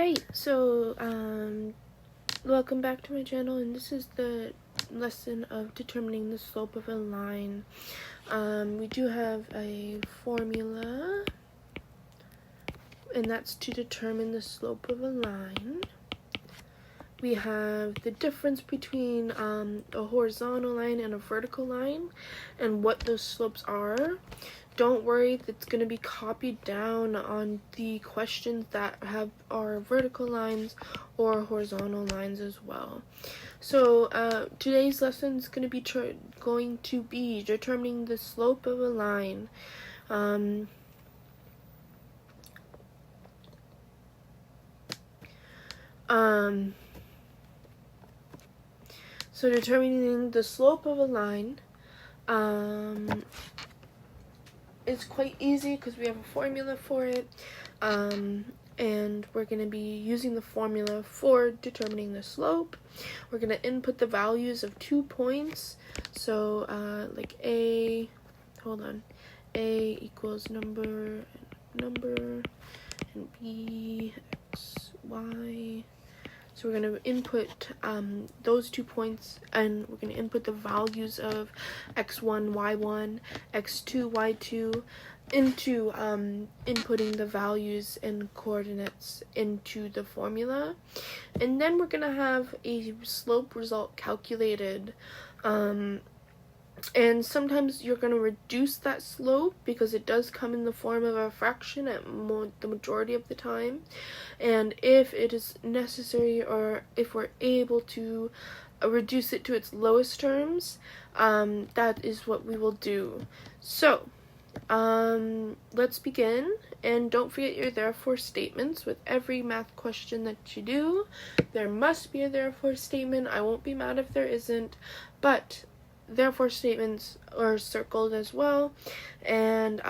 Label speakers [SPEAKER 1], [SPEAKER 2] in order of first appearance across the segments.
[SPEAKER 1] Alright, so welcome back to my channel, and this is the lesson of determining the slope of a line. We do have a formula, and that's to determine the slope of a line. We have the difference between a horizontal line and a vertical line and what those slopes are. Don't worry, that's going to be copied down on the questions that are vertical lines or horizontal lines as well. So today's lesson is going to be determining the slope of a line. So determining the slope of a line is quite easy because we have a formula for it, and we're going to be using the formula for determining the slope. We're going to input the values of 2 points, so like A equals number, and B, X, Y. So we're going to input those 2 points, and we're going to input the values of x1, y1, x2, y2 into inputting the values and coordinates into the formula. And then we're going to have a slope result calculated. And sometimes you're going to reduce that slope because it does come in the form of a fraction at the majority of the time. And if it is necessary, or if we're able to reduce it to its lowest terms, that is what we will do. So let's begin. And don't forget your therefore statements with every math question that you do. There must be a therefore statement. I won't be mad if there isn't, but therefore statements are circled as well. And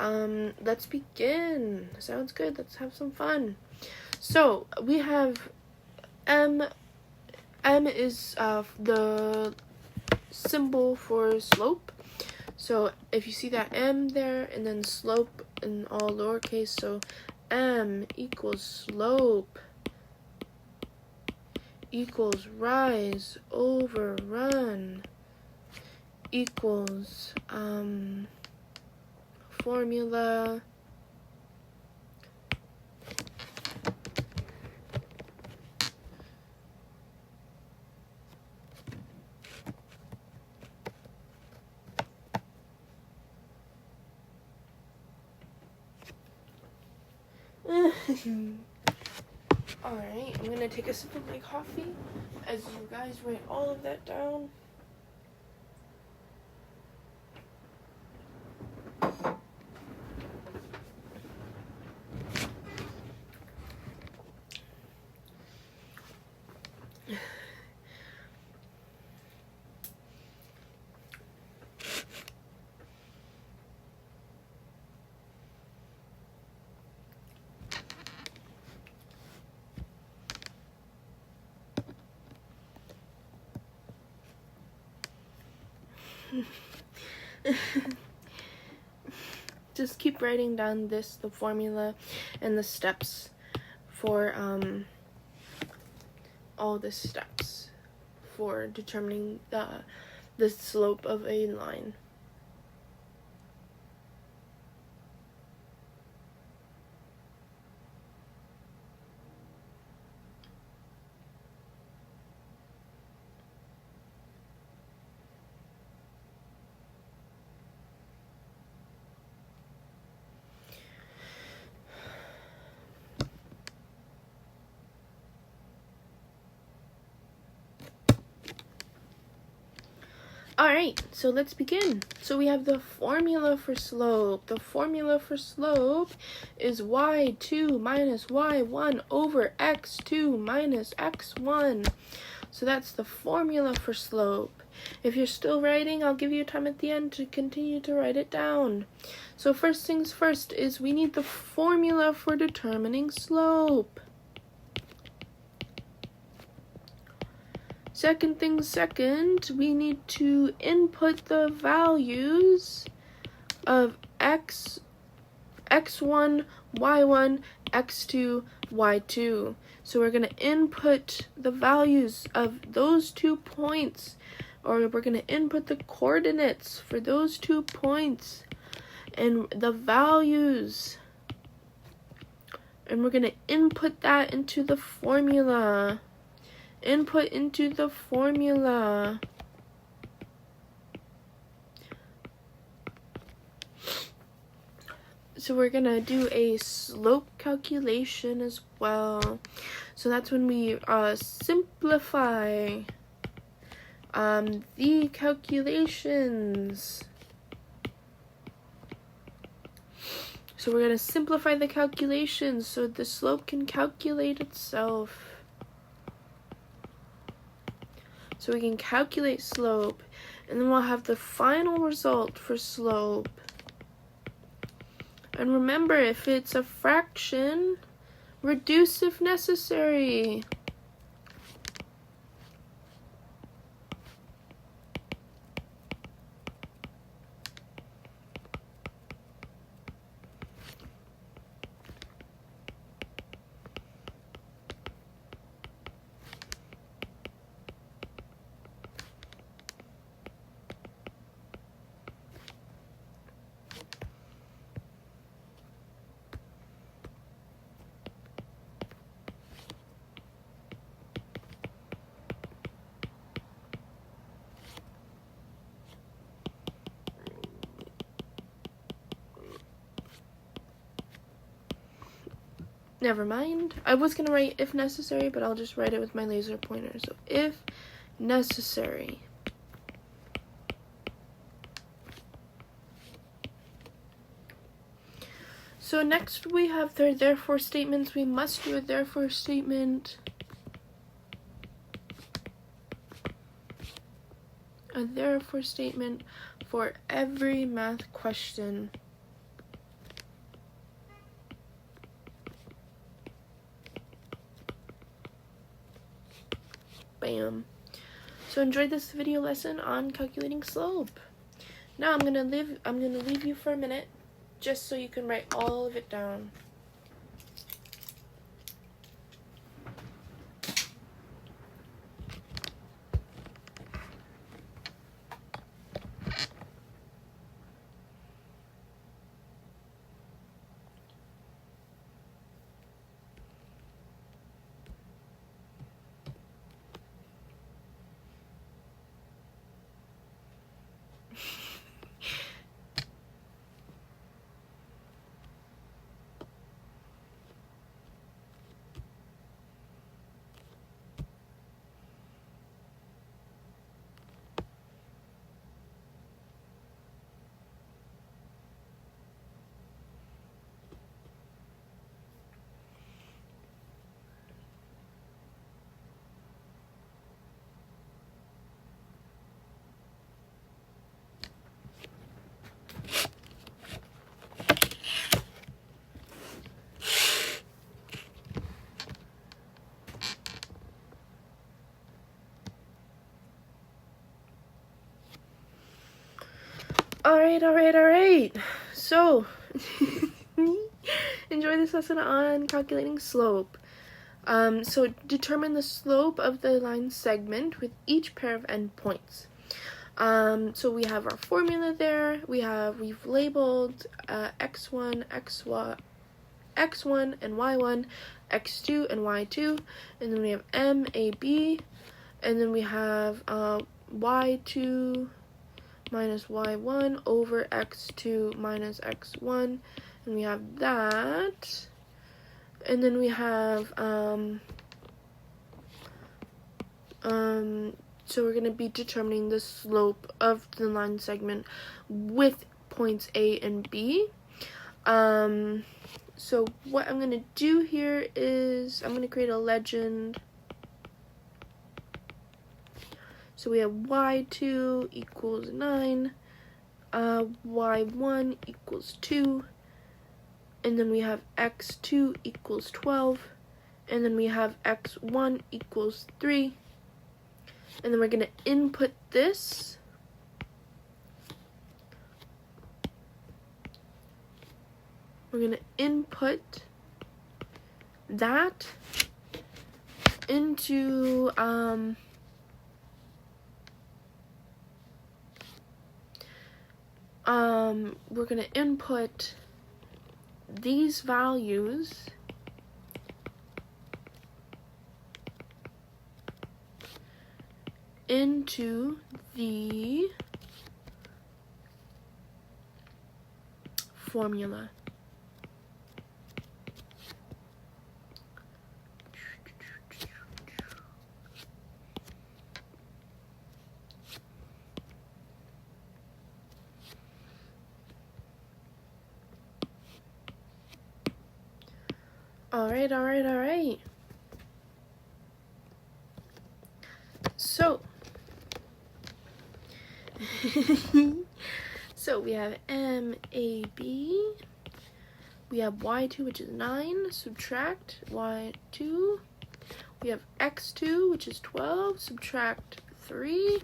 [SPEAKER 1] let's begin. Sounds good. Let's have some fun. So we have M is the symbol for slope. So if you see that M there, and then slope in all lowercase, so M equals slope equals rise over run equals formula Alright, I'm gonna take a sip of my coffee as you guys write all of that down. Just keep writing down the formula and the steps for all the steps for determining the slope of a line. Alright, so let's begin. So we have the formula for slope. The formula for slope is y2 minus y1 over x2 minus x1. So that's the formula for slope. If you're still writing, I'll give you time at the end to continue to write it down. So first things first is we need the formula for determining slope. Second things second, we need to input the values of x1, y1, x2, y2. So we're going to input the values of those 2 points, or we're going to input the coordinates for those 2 points and the values. And we're going to input that into the formula. Input into the formula. So we're going to do a slope calculation as well. So that's when we simplify the calculations. So we're going to simplify the calculations so the slope can calculate itself. So we can calculate slope, and then we'll have the final result for slope. And remember, if it's a fraction, reduce if necessary. Never mind. I was going to write if necessary, but I'll just write it with my laser pointer. So if necessary. So next we have their therefore statements. We must do a therefore statement. A therefore statement for every math question. Bam. So enjoy this video lesson on calculating slope. Now I'm gonna leave you for a minute, just so you can write all of it down. Alright. So, enjoy this lesson on calculating slope. So determine the slope of the line segment with each pair of endpoints. So we have our formula there. We've labeled x1, x1 and y1, x2 and y2, and then we have m, a, b, and then we have y2 minus y1 over x2 minus x1, and we have that, and then we have so we're going to be determining the slope of the line segment with points A and B. So what I'm going to do here is I'm going to create a legend. So we have y2 equals 9, y1 equals 2, and then we have x2 equals 12, and then we have x1 equals 3, and then we're going to input this. We're going to input that into we're going to input these values into the formula. All right. So, so we have MAB, we have Y2, which is 9, subtract Y2, we have X2, which is 12, subtract 3,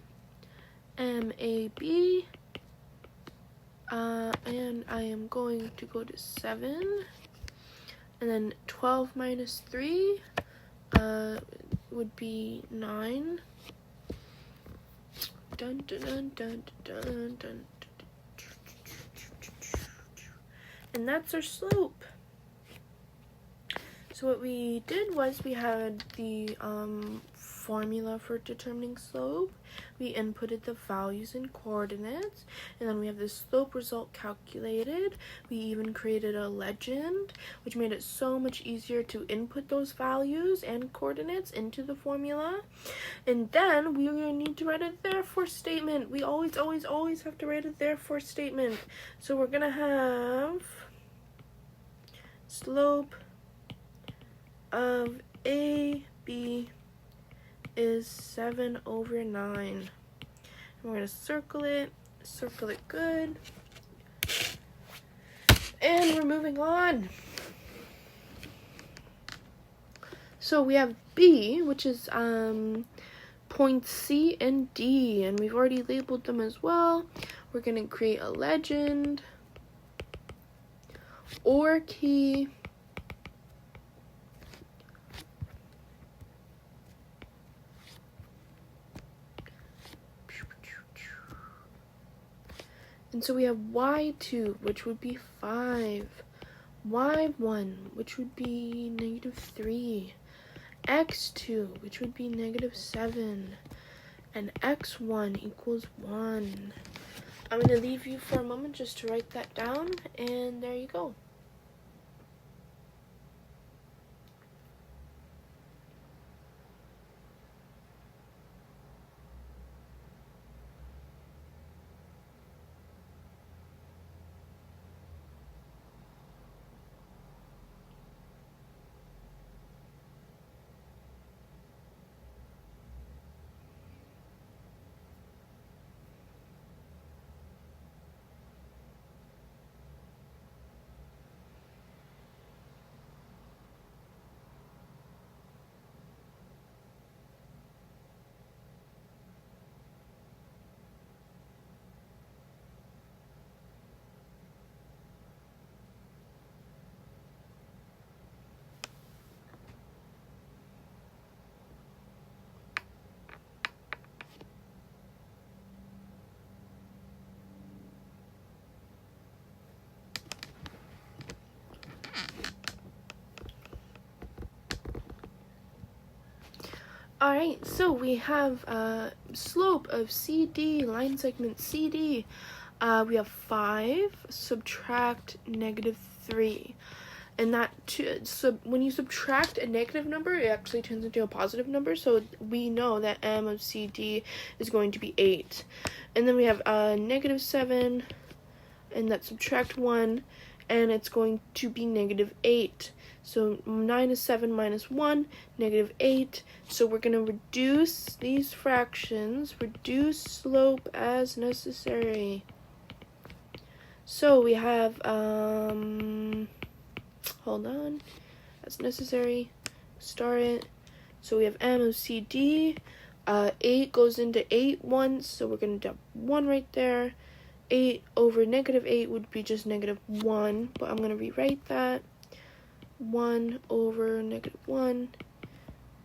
[SPEAKER 1] MAB, and I am going to go to 7, and then 12 minus 3 would be 9. Dun, dun, dun, dun, dun, dun. And that's our slope. So what we did was we had the formula for determining slope. We inputted the values and coordinates, and then we have the slope result calculated. We even created a legend, which made it so much easier to input those values and coordinates into the formula. And then we need to write a therefore statement. We always have to write a therefore statement. So we're gonna have slope of AB is 7/9. And we're going to circle it good. And we're moving on. So we have B, which is points C and D, and we've already labeled them as well. We're going to create a legend, or key, and so we have Y2, which would be 5, Y1, which would be -3, X2, which would be -7, and X1 equals 1. I'm going to leave you for a moment just to write that down, and there you go. Alright, so we have slope of CD, line segment CD. We have 5, subtract -3. And that, when you subtract a negative number, it actually turns into a positive number. So we know that M of CD is going to be 8. And then we have -7, and that subtract 1, and it's going to be -8. So 9 is 7 minus 1, -8. So we're going to reduce these fractions, reduce slope as necessary. So we have, hold on, that's necessary, start it. So we have M of CD, 8 goes into 8 once, so we're going to dump 1 right there. 8 over -8 would be just -1, but I'm going to rewrite that. 1 over -1,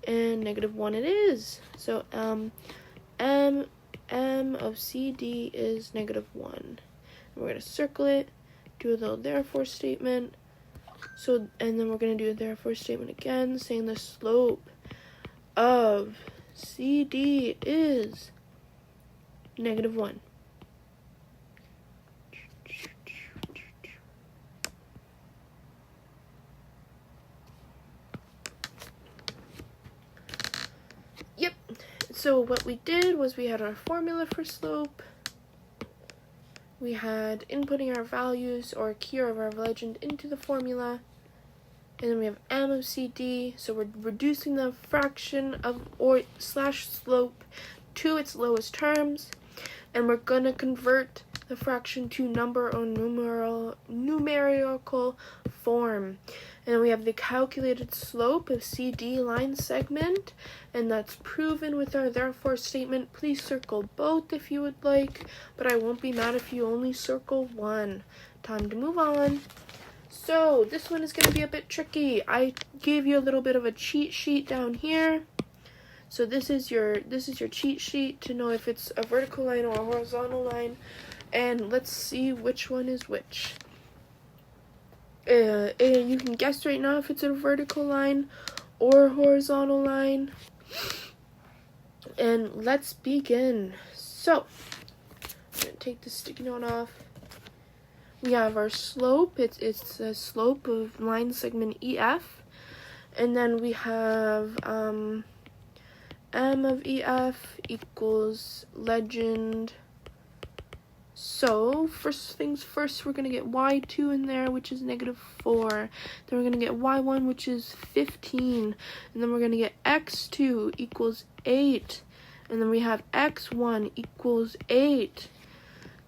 [SPEAKER 1] and -1 it is. So m of CD is -1. We're going to circle it, do a little therefore statement. So, and then we're going to do a therefore statement again, saying the slope of CD is -1. Yep. So what we did was we had our formula for slope. We had inputting our values or key of our legend into the formula. And then we have m of CD, so we're reducing the fraction of or slash slope to its lowest terms. And we're going to convert the fraction to number or numerical form. And we have the calculated slope of CD line segment, and that's proven with our therefore statement. Please circle both if you would like, but I won't be mad if you only circle one. Time to move on. So this one is going to be a bit tricky. I gave you a little bit of a cheat sheet down here. So this is your cheat sheet to know if it's a vertical line or a horizontal line, and let's see which one is which. You can guess right now if it's a vertical line or a horizontal line. And let's begin. So I'm gonna take the sticky note off. We have our slope. It's the slope of line segment EF, and then we have m of EF equals legend. So first things first, we're gonna get y2 in there, which is -4. Then we're gonna get y1, which is 15, and then we're gonna get x2 equals 8, and then we have x1 equals 8.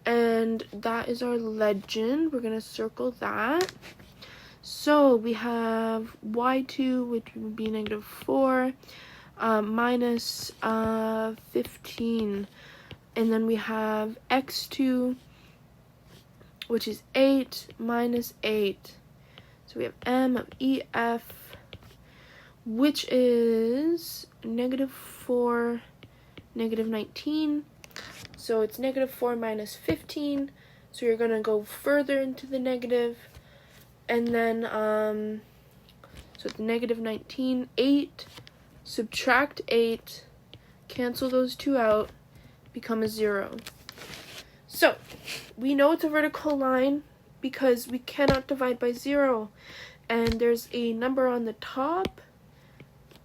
[SPEAKER 1] And that is our legend. We're going to circle that. So we have y2, which would be -4, minus 15. And then we have x2, which is 8, minus 8. So we have m of EF, which is -4, -19. So it's -4 minus 15. So you're going to go further into the negative. And then, so it's -19, 8, subtract 8, cancel those two out, become a 0. So we know it's a vertical line because we cannot divide by 0. And there's a number on the top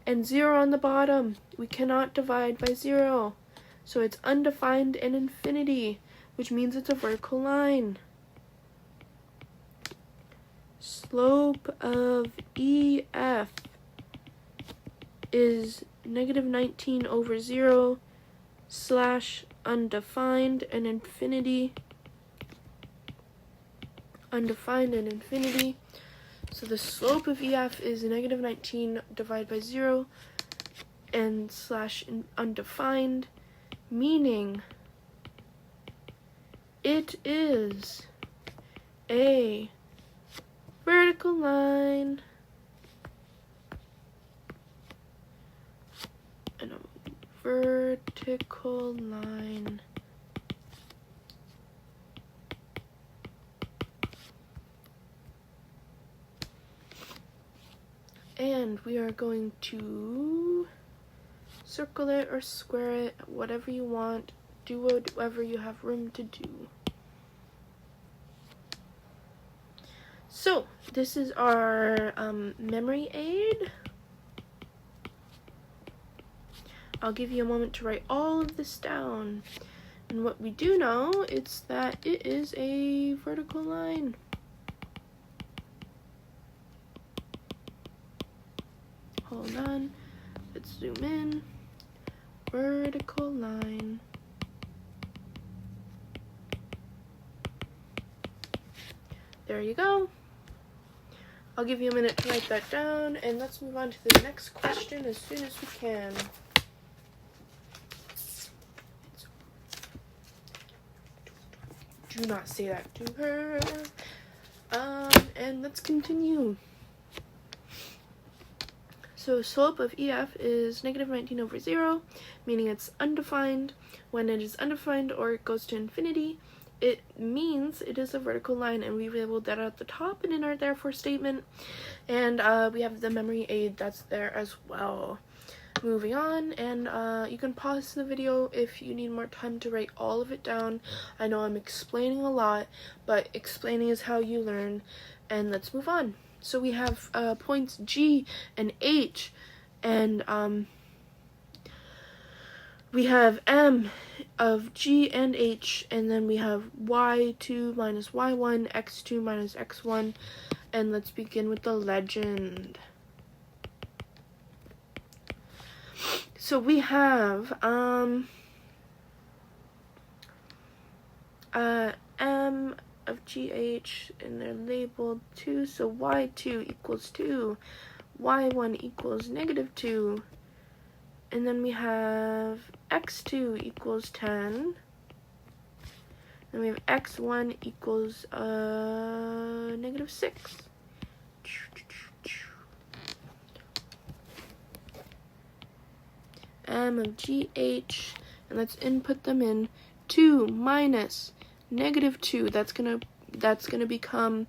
[SPEAKER 1] and 0 on the bottom. We cannot divide by 0. So it's undefined and infinity, which means it's a vertical line. Slope of EF is -19 over 0 / undefined and infinity. Undefined and infinity. So the slope of EF is -19 divided by 0 and / undefined, meaning it is a vertical line. And a vertical line. And we are going to circle it or square it, whatever you want. Do whatever you have room to do. So, this is our memory aid. I'll give you a moment to write all of this down. And what we do know is that it is a vertical line. Hold on. Let's zoom in. Vertical line. There you go. I'll give you a minute to write that down, and let's move on to the next question as soon as we can. Do not say that to her. And let's continue. So slope of EF is negative 19 over 0, meaning it's undefined. When it is undefined or it goes to infinity, it means it is a vertical line, and we labeled that at the top and in our therefore statement. And we have the memory aid that's there as well. Moving on, and you can pause the video if you need more time to write all of it down. I know I'm explaining a lot, but explaining is how you learn. And let's move on. So we have points G and H, and we have M of G and H, and then we have Y2 minus Y1, X2 minus X1, and let's begin with the legend. So we have M of GH, and they're labeled 2, so Y2 equals 2, Y1 equals negative 2, and then we have X2 equals 10, and we have X1 equals negative 6. M of GH, and let's input them in. 2 minus negative 2, that's gonna become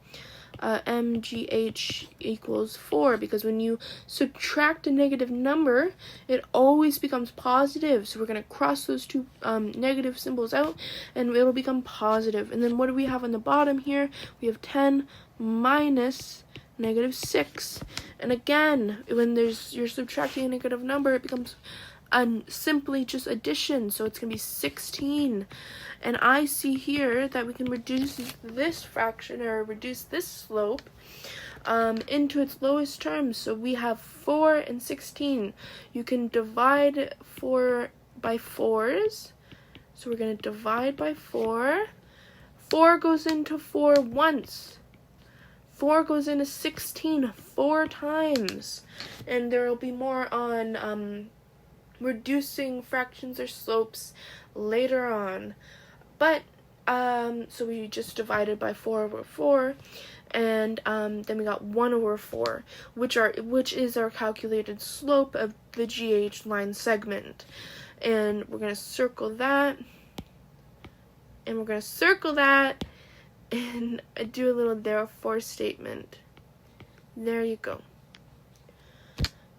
[SPEAKER 1] MGH equals 4, because when you subtract a negative number, it always becomes positive. So we're going to cross those two negative symbols out, and it'll become positive. And then what do we have on the bottom here? We have 10 minus negative 6. And again, when you're subtracting a negative number, it becomes simply just addition, so it's going to be 16. And I see here that we can reduce this fraction, or reduce this slope, into its lowest terms. So we have 4 and 16. You can divide 4 by 4s. So we're going to divide by 4. 4 goes into 4 once. 4 goes into 16 4 times. And there will be more on reducing fractions or slopes later on. But so we just divided by 4 over 4, and then we got 1 over 4, which is our calculated slope of the GH line segment. And we're going to circle that, and we're going to circle that, and do a little therefore statement. There you go.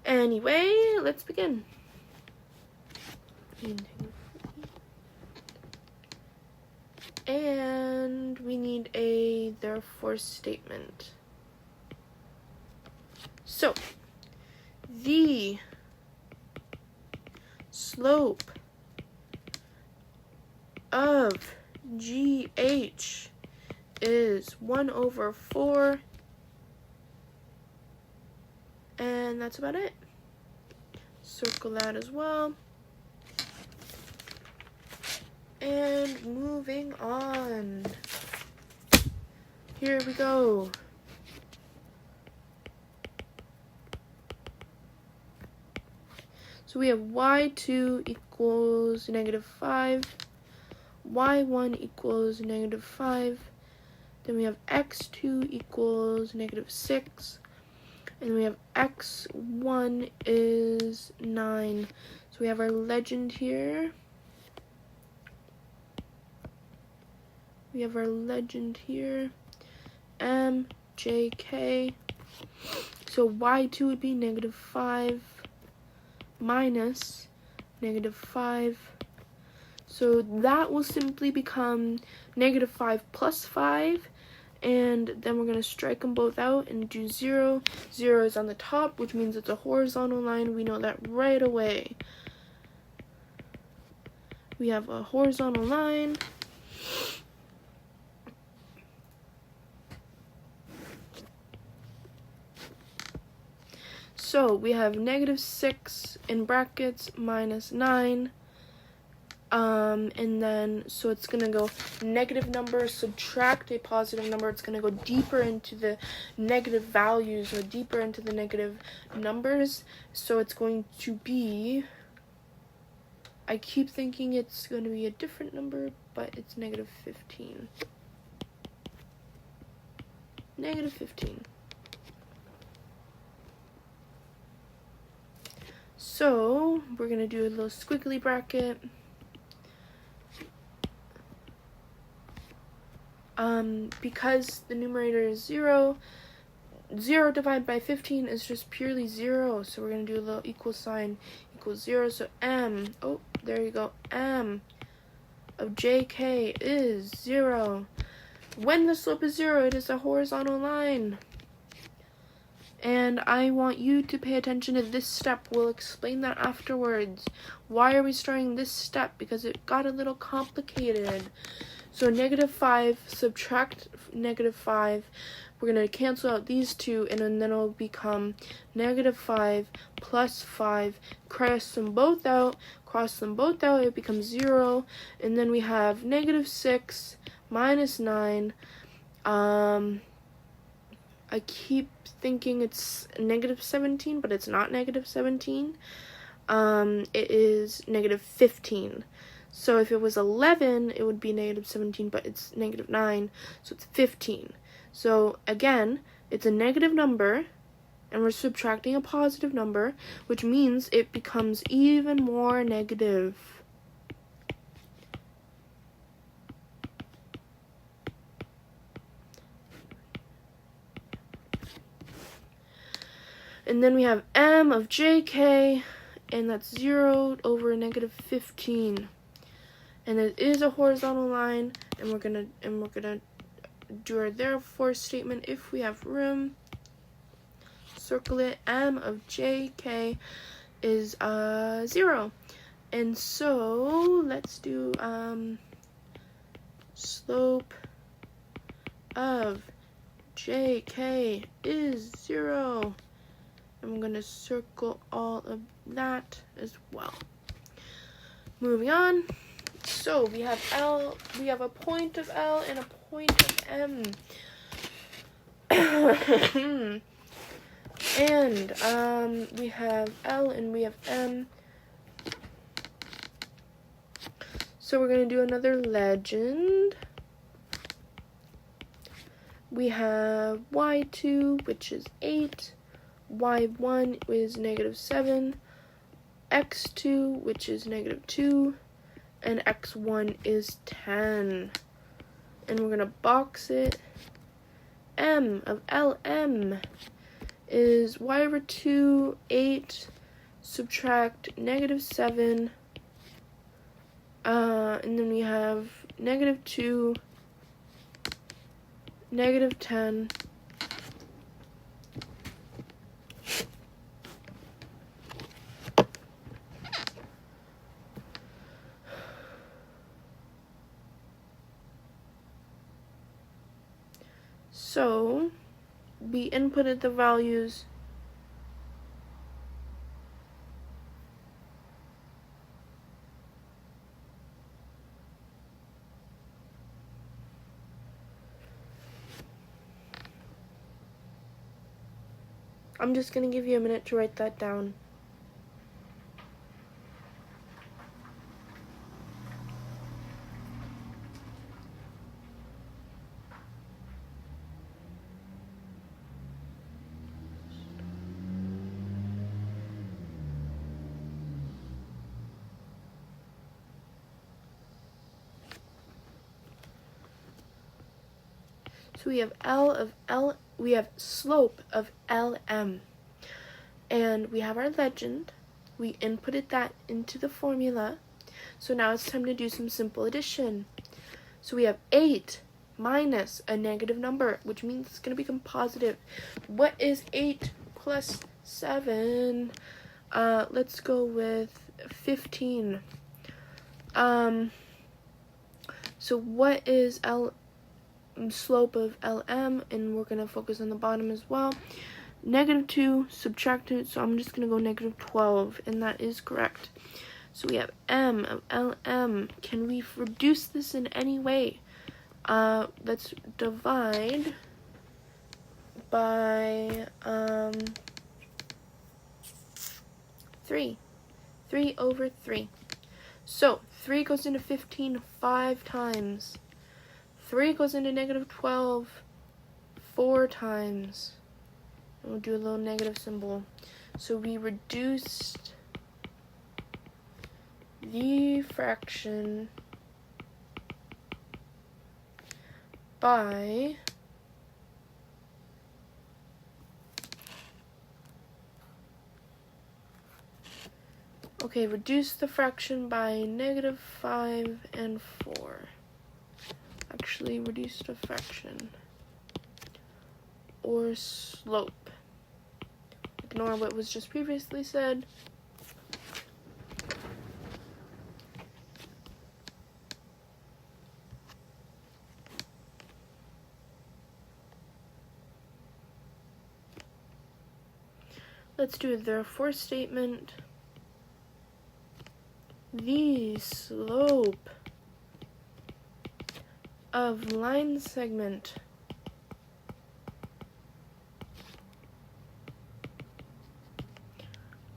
[SPEAKER 1] Anyway, let's begin. And we need a therefore statement. So, the slope of GH is 1 over 4, and that's about it. Circle that as well. And moving on. Here we go. So we have Y2 equals negative 5. Y1 equals negative 5. Then we have X2 equals negative 6. And we have X1 is 9. So we have our legend here. We have our legend here, MJK. So Y2 would be negative 5 minus negative 5. So that will simply become negative 5 plus 5. And then we're going to strike them both out and do 0. 0 is on the top, which means it's a horizontal line. We know that right away. We have a horizontal line. So we have negative 6 in brackets minus 9. And then, so it's going to go negative number, subtract a positive number. It's going to go deeper into the negative values, or deeper into the negative numbers. So it's going to be, I keep thinking it's going to be a different number, but it's negative 15. Negative 15. So we're going to do a little squiggly bracket. Because the numerator is 0, 0 divided by 15 is just purely 0. So we're going to do a little equal sign equals 0. So m, oh, there you go, m of jk is 0. When the slope is 0, it is a horizontal line. And I want you to pay attention to this step. We'll explain that afterwards. Why are we starting this step? Because it got a little complicated. So -5, subtract -5. We're going to cancel out these two, and then it'll become -5 plus 5. Cross them both out. It becomes 0. And then we have -6 minus 9. I keep thinking it's -17, but it's not -17. It is -15. So if it was 11, it would be -17, but it's -9, so it's 15. So again, it's a negative number, and we're subtracting a positive number, which means it becomes even more negative. And then we have m of jk, and that's 0 over -15. And it is a horizontal line, and we're gonna do our therefore statement if we have room. Circle it. M of jk is 0. And so let's do slope of jk is 0. I'm going to circle all of that as well. Moving on. So we have L, we have a point of L and a point of M. And we have L and we have M. So we're going to do another legend. We have y2, which is 8. y1 is -7, x2, which is -2, and x1 is 10. And we're gonna box it. M of LM is y over 2, 8, subtract -7, and then we have -2, -10, so we inputted the values. I'm just going to give you a minute to write that down. So we have we have slope of LM. And we have our legend. We inputted that into the formula. So now it's time to do some simple addition. So we have 8 minus a negative number, which means it's going to become positive. What is 8 plus 7? Let's go with 15. So what is slope of LM? And we're going to focus on the bottom as well. -2, subtract it, so I'm just going to go -12, and that is correct. So we have M of LM. Can we reduce this in any way? Let's divide by 3. 3 over 3. So 3 goes into 15 5 times. 3 goes into -12 4 times. We'll do a little negative symbol. So we reduced the fraction by reduce the fraction by -5 and 4. Actually, reduce the fraction or slope. Ignore what was just previously said. Let's do a therefore statement. The slope of line segment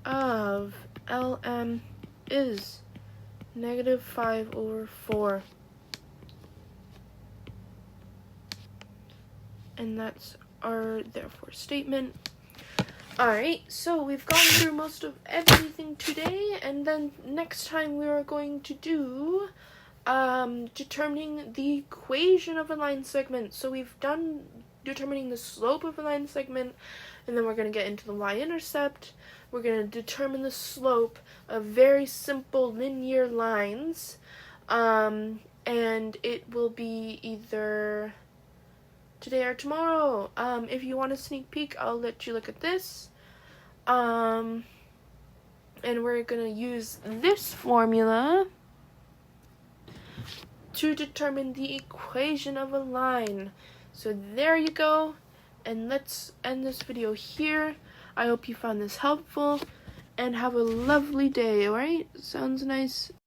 [SPEAKER 1] of LM is -5/4. And that's our therefore statement. Alright, so we've gone through most of everything today, and then next time we are going to do determining the equation of a line segment. So we've done determining the slope of a line segment, and then we're going to get into the y-intercept. We're going to determine the slope of very simple linear lines, and it will be either today or tomorrow. If you want a sneak peek, I'll let you look at this. And we're gonna use this formula to determine the equation of a line. So there you go, and let's end this video here. I hope you found this helpful, and have a lovely day, alright? Sounds nice.